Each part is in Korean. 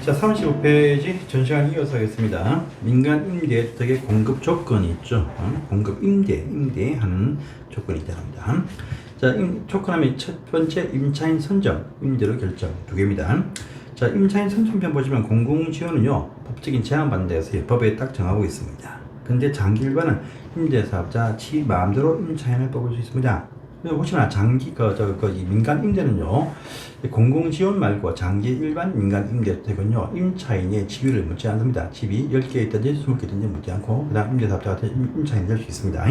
자, 35페이지 전 시간 이어서 하겠습니다. 민간 임대주택의 공급 조건이 있죠. 공급 임대하는 조건이 있다고 합니다. 자, 조건하면 첫 번째 임차인 선정, 임대료 결정 두 개입니다. 자, 임차인 선정편 보시면 공공지원은요, 법적인 제한받는 데서 법에 딱 정하고 있습니다. 근데 장기일반은 임대사업자 지 마음대로 임차인을 뽑을 수 있습니다. 혹시나 장기 민간 임대는요, 공공지원 말고 장기 일반 민간 임대주택은요, 임차인의 지위를 묻지 않습니다. 집이 10개 있든지 20개 있든지 묻지 않고 그다음 임대사업자 같은 임차인이 될 수 있습니다.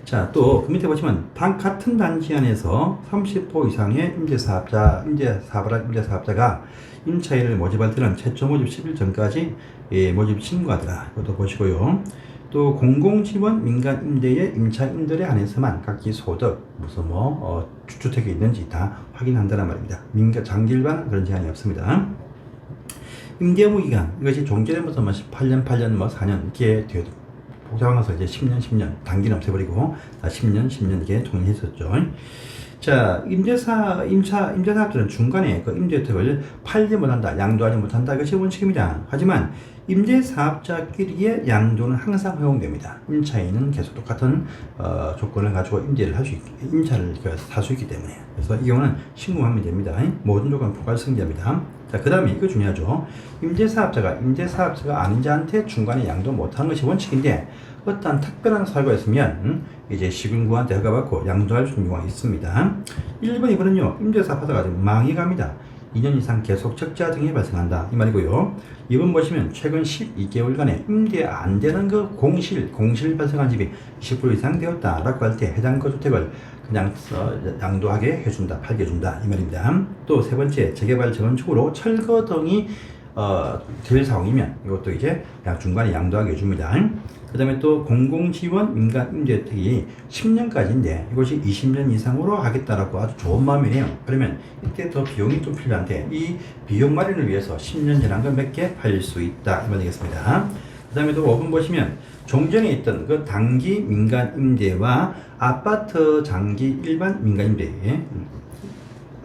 자, 또 그 밑에 보시면 같은 단지 안에서 30호 이상의 임대사업자가 임차인을 모집할 때는 최초 모집 10일 전까지 모집 신고하더라. 이것도 보시고요. 또 공공지원 민간 임대의 임차인들에 한해서만 각기 소득 무슨 주택이 있는지 다 확인한다는 말입니다. 민간 장기일반 그런 제한이 없습니다. 임대부 기간 이것이 종전에부터 18년, 4년 이렇게 복잡하면서 이제 10년 단기는 없애버리고 10년 이렇게 정리했었죠. 자, 임대사업자는 중간에 그 임대주택을 팔지 못한다, 양도하지 못한다. 이것이 원칙입니다. 하지만 임대사업자끼리의 양도는 항상 허용됩니다. 임차인은 계속 똑같은 조건을 가지고 임차를 살 수 있기 때문에. 그래서 이 경우는 신고하면 됩니다. 모든 조건은 포괄성립입니다. 자, 그 다음에 이거 중요하죠. 임대사업자가 아닌 자한테 중간에 양도 못하는 것이 원칙인데, 어떠한 특별한 사유가 있으면 이제 시군구한테 허가받고 양도할 수 있는 경우가 있습니다. 1번, 2번은요, 임대사업자가 망해갑니다. 2년 이상 계속 적자 등이 발생한다. 이 말이고요. 2번 보시면 최근 12개월간에 임대 안 되는 그 공실 발생한 집이 20% 이상 되었다라고 할 때 해당 거주택을 그냥 양도하게 해준다, 팔게 해준다. 이 말입니다. 또 세 번째, 재개발 재건축으로 철거 등이 될 상황이면 이것도 이제 중간에 양도하게 해줍니다. 그 다음에 또 공공지원 민간 임대주택이 10년까지인데 이것이 20년 이상으로 하겠다라고 아주 좋은 마음이네요. 그러면 이때 더 비용이 좀 필요한데 이 비용 마련을 위해서 10년 지난 걸 몇 개 팔릴 수 있다. 이 말 되겠습니다. 그 다음에 또 5번 보시면 종전에 있던 그 단기 민간 임대와 아파트 장기 일반 민간 임대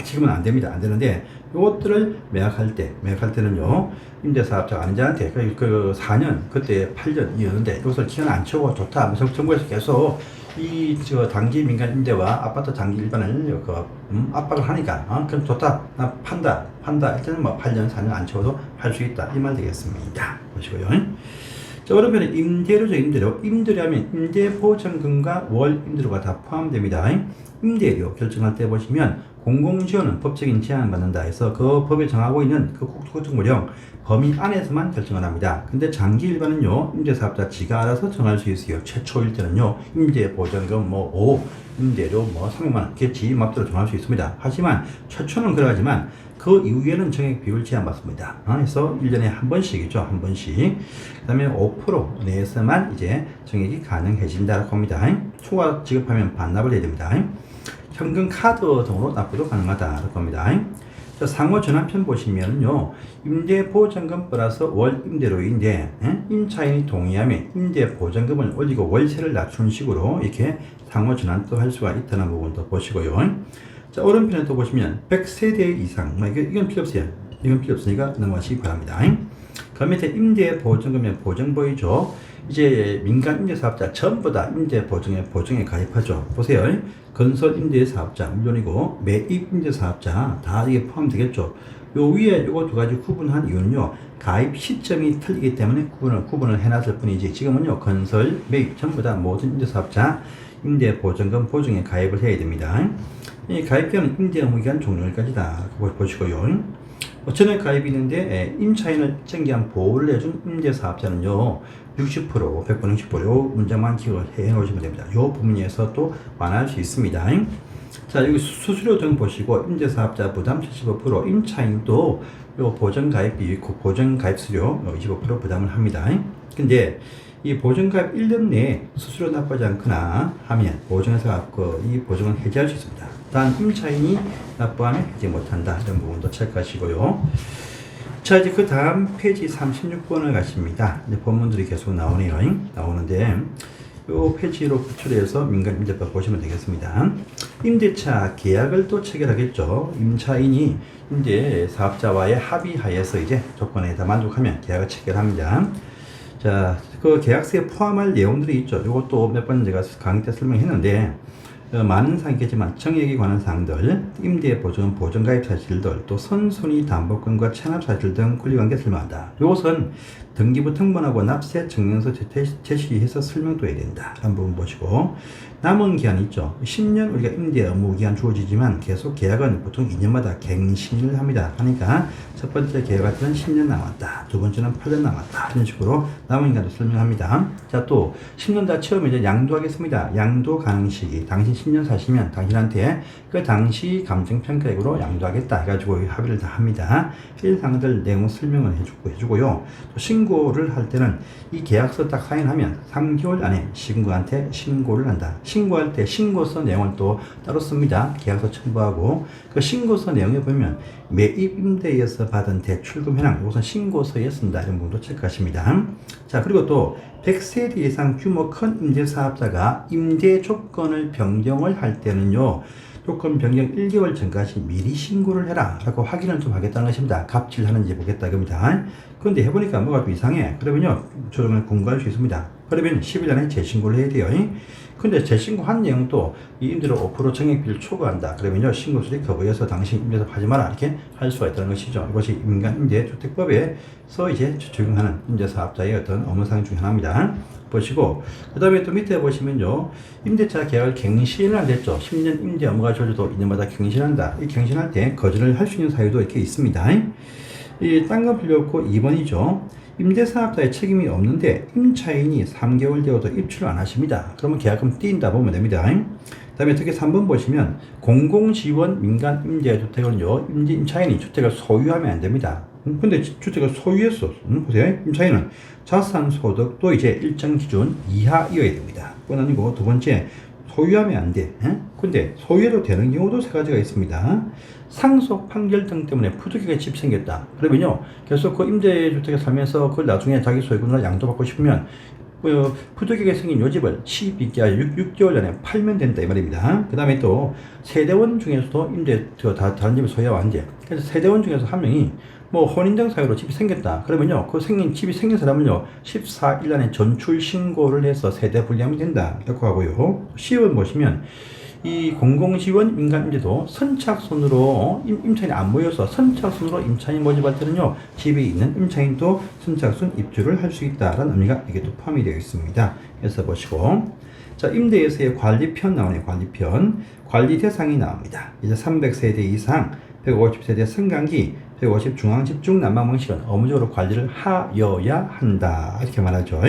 지금은 안 됩니다. 안 되는데 이것들을 매각할 때는요, 임대사업자가 아닌 자한테 그 4년, 그때 8년이었는데 이것을 기간 안 채우고 좋다. 정부에서 계속 단기 민간 임대와 아파트 장기 일반을 압박을 하니까, 그럼 좋다. 나 판다. 일단은 8년, 4년 안 채워도 팔 수 있다. 이 말 되겠습니다. 보시고요. 자, 오른편에 임대료 하면 임대보증금과 월 임대료가 다 포함됩니다. 임대료 결정할 때 보시면 공공지원은 법적인 제한을 받는다 해서 그 법에 정하고 있는 그 국토구청 범위 안에서만 결정을 합니다. 근데 장기 일반은요, 임대사업자 지가 알아서 정할 수 있어요. 최초일 때는요, 임대보증금 임대료 300만 원 이렇게 지 맘대로 정할 수 있습니다. 하지만 최초는 그러하지만 그 이후에는 정액 비율 제한 받습니다. 그래서 1년에 한 번씩이죠. 한 번씩. 그 다음에 5% 내에서만 이제 정액이 가능해진다고 합니다. 초과 지급하면 반납을 해야 됩니다. 현금 카드 등으로 납부도 가능하다고 합니다. 자, 상호 전환편 보시면요, 임대보증금 플러스 월 임대료인데 임차인이 동의하면 임대보증금을 올리고 월세를 낮추는 식으로 이렇게 상호 전환도 할 수가 있다는 부분도 보시고요. 자, 오른편에 또 보시면 100세대 이상, 이건 필요 없어요. 이건 필요 없으니까 넘어가시기 바랍니다. 그 밑에 임대보증금의 보증 보이죠? 이제 민간 임대사업자 전부 다 임대보증에 가입하죠. 보세요. 건설 임대사업자 물론이고 매입 임대사업자 다 이게 포함되겠죠. 요 위에 요거 두 가지 구분한 이유는요, 가입 시점이 틀리기 때문에 구분을 해놨을 뿐이지, 지금은요, 건설, 매입 전부 다 모든 임대사업자 임대보증금 보증에 가입을 해야 됩니다. 이 가입기간은 임대 의무기간 종료일까지다 보시고요. 전액 가입이 있는데 임차인을 정기한 보호를 해준 임대사업자는요, 60%, 100% 60%, 요 문장만 기억해 놓으시면 됩니다. 요 부분에서 또 완화할 수 있습니다. 자, 여기 수수료 등 보시고 임대사업자 부담 75%, 임차인도 요 보전가입비, 보전가입수료 25% 부담을 합니다. 근데 이 보증가입 1년 내에 수수료 납부하지 않거나 하면 보증회사가 이 보증은 해지할 수 있습니다. 단 임차인이 납부하면 해지 못한다. 이런 부분도 체크하시고요. 자, 이제 그 다음 페이지 36번을 가십니다. 이제 본문들이 계속 나오네요. 나오는데 요 페이지로 구출해서 민간임대법 보시면 되겠습니다. 임대차 계약을 또 체결하겠죠. 임차인이 임대 사업자와의 합의하에서 이제 조건에 다 만족하면 계약을 체결합니다. 자, 그 계약서에 포함할 내용들이 있죠. 이것도 몇 번 제가 강의 때 설명했는데, 많은 사항이겠지만 정액에 관한 사항들, 임대 보증, 보증가입 사실들, 또 선순위 담보권과 체납 사실 등 권리관계 설명한다. 이것은 등기부 등본하고 납세 증명서 제시해서 설명도 해야 된다. 한번 보시고, 남은 기한이 있죠. 10년 우리가 임대 업무 기한 주어지지만 계속 계약은 보통 2년마다 갱신을 합니다. 하니까 첫 번째 계약 때는 10년 남았다. 두 번째는 8년 남았다. 이런 식으로 남은 기간도 설명합니다. 자, 또 10년 다 채우면 이제 양도하겠습니다. 양도 가능 시기. 당신 10년 사시면 당신한테 그 당시 감정평가액으로 양도하겠다 해가지고 합의를 다 합니다. 이런 사항들 내용 설명을 해주고요. 또 신고를 할 때는 이 계약서 딱 사인하면 3개월 안에 시군구한테 신고를 한다. 신고할 때 신고서 내용을 또 따로 씁니다. 계약서 첨부하고 그 신고서 내용에 보면 매입 임대에서 받은 대출금 현황, 이것은 신고서에 쓴다. 이런 부분도 체크하십니다. 자, 그리고 또 100세대 이상 규모 큰 임대사업자가 임대 조건을 변경을 할 때는요, 조건 변경 1개월 전까지 미리 신고를 해라 라고 확인을 좀 하겠다는 것입니다. 갑질하는지 보겠다 겁니다. 그런데 해보니까 뭐가 좀 이상해. 그러면요, 조정을 공고할 수 있습니다. 그러면 10일 안에 재신고를 해야 돼요. 근데 재신고한 내용도 이 임대료 5% 정액비를 초과한다. 그러면요, 신고수리 거부해서 당신 임대사업 하지 마라. 이렇게 할 수가 있다는 것이죠. 이것이 민간임대주택법에서 이제 적용하는 임대사업자의 어떤 업무사항 중 하나입니다. 보시고, 그 다음에 또 밑에 보시면요, 임대차 계약을 갱신을 안 됐죠. 10년 임대 업무가 주어져도 2년마다 갱신한다. 이 갱신할 때 거절을 할 수 있는 사유도 이렇게 있습니다. 이 딴 건 필요 없고 2번이죠. 임대사업자의 책임이 없는데 임차인이 3개월 되어도 입주를 안 하십니다. 그러면 계약금 띄인다 보면 됩니다. 그 다음에 특히 3번 보시면 공공지원 민간 임대주택은요, 임차인이 주택을 소유하면 안 됩니다. 근데 주택을 소유했어. 보세요. 임차인은 자산 소득도 이제 일정 기준 이하이어야 됩니다. 그건 아니고 두 번째, 소유하면 안 돼. 근데 소유해도 되는 경우도 세 가지가 있습니다. 상속 판결 등 때문에 부득이하게 집이 생겼다. 그러면요, 계속 그 임대주택에 살면서 그걸 나중에 자기 소유권으로 양도받고 싶으면 부득이하게 생긴 요 집을 12개월, 6개월 안에 팔면 된다 이 말입니다. 그 다음에 또 세대원 중에서도 다른 집을 소유하면 안 돼. 그래서 세대원 중에서 한 명이 뭐 혼인등 사유로 집이 생겼다. 그러면요, 그 집이 생긴 사람은요, 14일 안에 전출 신고를 해서 세대 분리하면 된다. 이렇게 하고요. 10번 보시면 이 공공지원 민간임대도 선착순으로 임차인이 안 모여서 선착순으로 임차인 모집할 때는요, 집에 있는 임차인도 선착순 입주를 할 수 있다라는 의미가 이게 또 포함이 되어 있습니다. 그래서 보시고, 자, 임대에서의 관리편 나오네요. 관리편. 관리 대상이 나옵니다. 이제 300세대 이상 150세대 승강기 150 중앙집중 난방방식은 업무적으로 관리를 하여야 한다. 이렇게 말하죠.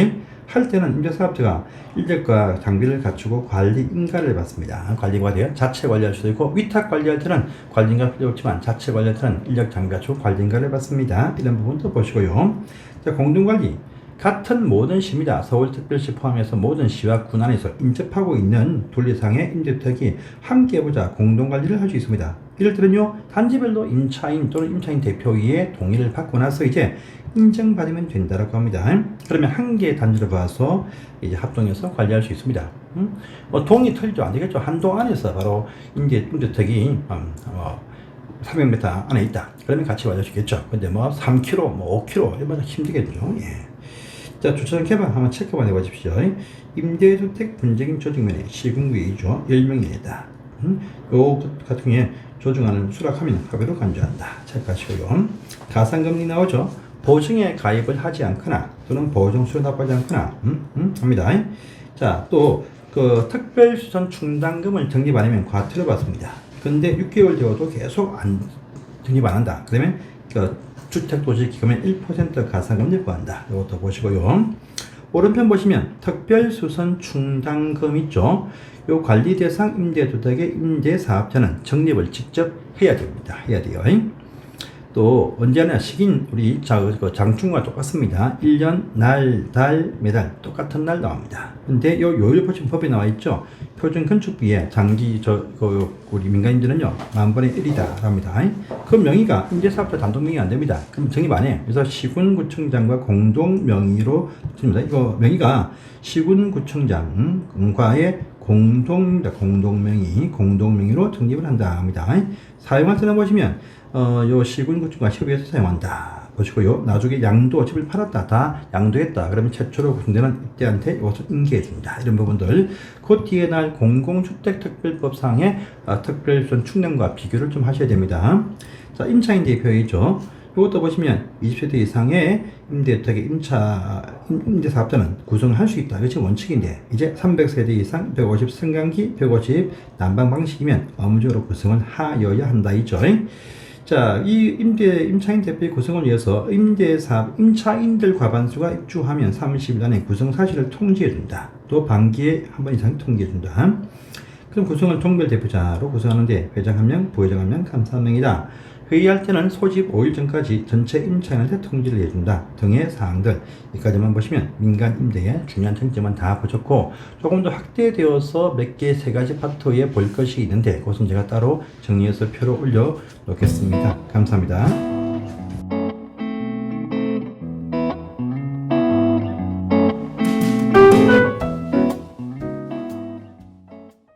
할 때는 임대사업자가 인력과 장비를 갖추고 관리 인가를 받습니다. 관리가 돼요. 자체 관리할 수도 있고, 위탁 관리할 때는 관리 인가 필요 없지만 자체 관리할 때는 인력 장비 갖추고 관리 인가를 받습니다. 이런 부분도 보시고요. 자, 공동관리. 같은 모든 시입니다. 서울특별시 포함해서 모든 시와 군안에서 인접하고 있는 둘이상의 임대주택이 함께 보자 공동관리를 할 수 있습니다. 이럴 때는요, 단지별로 임차인 또는 임차인 대표의 동의를 받고 나서 이제 인정받으면 된다라고 합니다. 그러면 한 개의 단지를 봐서 이제 합동해서 관리할 수 있습니다. 뭐 동이 틀리도 안 되겠죠. 한 동 안에서 바로 임대주택이 300m 안에 있다. 그러면 같이 관리할 수 있겠죠. 근데 뭐 3km, 뭐 5km 이러면 힘들겠죠. 예. 자, 주차장 개방 한번 체크만 해보십시오. 임대주택 분쟁인 조정면에 시군구이죠. 10명 이내다. 요 같은 경우에 조정안을 수락하면 합의로 간주한다. 체크하시고요. 가산금리 나오죠. 보증에 가입을 하지 않거나 또는 보증수를 납부하지 않거나 합니다. 자, 또 그 특별수선 충당금을 적립 안 하면 과태료 받습니다. 근데 6개월 되어도 계속 적립 안 한다. 그러면 그 주택도시기금의 1% 가산금 납부한다. 이것도 보시고요. 오른편 보시면 특별수선 충당금 있죠. 요 관리 대상 임대주택의 임대사업자는 적립을 직접 해야 됩니다. 해야 돼요. 또 언제나 시기는 우리 장충과 똑같습니다. 1년 날, 달, 매달 똑같은 날 나옵니다. 근데 요 요일보침법에 나와 있죠. 표준 건축비에 장기 우리 민간인들은요 10,000분의 1이다 합니다. 그 명의가 임대사업자 단독 명의 안 됩니다. 그럼 정립 안 해요. 그래서 시군구청장과 공동 명의로 줍니다. 이거 명의가 시군구청장과의 공동명의로 정립을 한다 합니다. 사용할 때는 보시면 요 시군구청과 협의해서 사용한다 보시고요. 나중에 양도 집을 팔았다 다 양도했다 그러면 최초로 구성되는 입대한테 이것을 인계해준다 이런 부분들 그 뒤에 날 공공주택특별법상의 특별선 충당과 비교를 좀 하셔야 됩니다. 자, 임차인대 표이죠. 이것도 보시면 20세대 이상의 임대주택의 임대사업자는 구성할 수 있다. 이것이 원칙인데 이제 300세대 이상 150 승강기 150 난방 방식이면 의무적으로 구성을 하여야 한다 이죠. 자, 이 임차인 대표 구성을 위해서 임차인들 과반수가 입주하면 30일 안에 구성 사실을 통지해준다. 또 반기에 한 번 이상 통지해준다. 그럼 구성을 종별 대표자로 구성하는데 회장 1명, 부회장 1명, 감사 1명이다. 회의할 때는 소집 5일 전까지 전체 임차인한테 통지를 해준다 등의 사항들 여기까지만 보시면 민간 임대의 중요한 쟁점은 다 보셨고 조금 더 확대되어서 몇 개 세 가지 파트에 볼 것이 있는데 그것은 제가 따로 정리해서 표로 올려 놓겠습니다. 감사합니다.